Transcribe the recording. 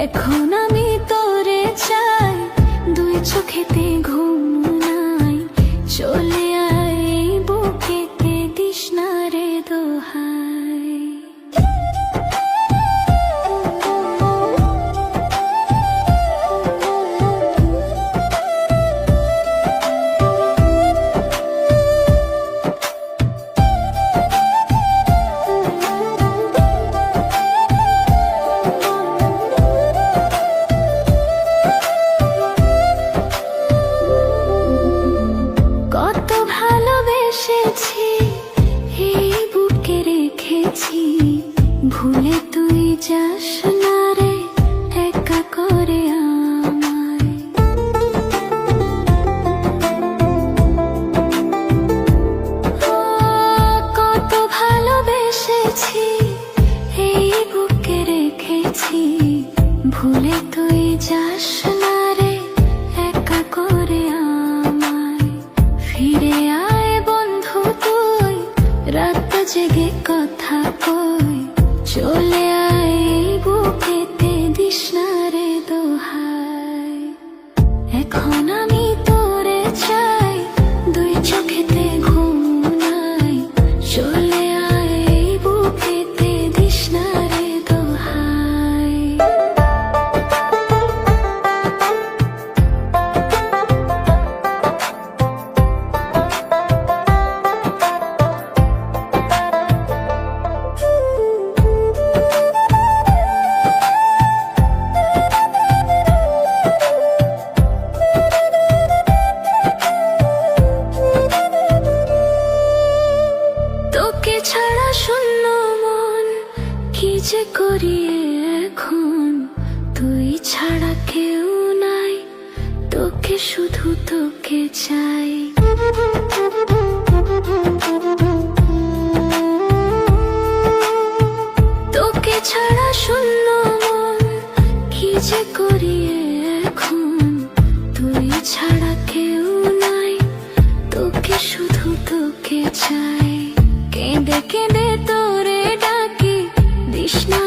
এখন আমি তোরে চাই, দুই চোখেতে ঘুম নাই। চলে আয় এই বুকেতে, দিস না রে দোহাই। কত ভালোবেসেছি, এই বুকে রেখেছি, ভুলে তুই যাস না রে একা করে আমায়। ও, কত ভালোবেসেছি, এই বুকে রেখেছি, ভুলে তুই যাস না রে একা করে আমায়। ফিরে আয় বন্ধু তুই, রাত জেগে কথা কই। চলে আয় এই বুকেতে, দিস না রে দোহাই। এখন আমি তোরে চাই, দুই চোখেতে ঘুম নাই। চলে আয় এই বুকেতে, দিস না রে দোহাই। তোকে ছাড়া শূন্য মন, কি যে করি এখন। তুই ছাড়া কেউ নাই, তোকে শুধু তোকে চাই। তোকে ছাড়া শূন্য মন, কি যে করি এখন। তুই ছাড়া কেউ নাই, তোকে শুধু তোকে চাই। কেঁদে কেঁদে তোরে ডাকি, দিস না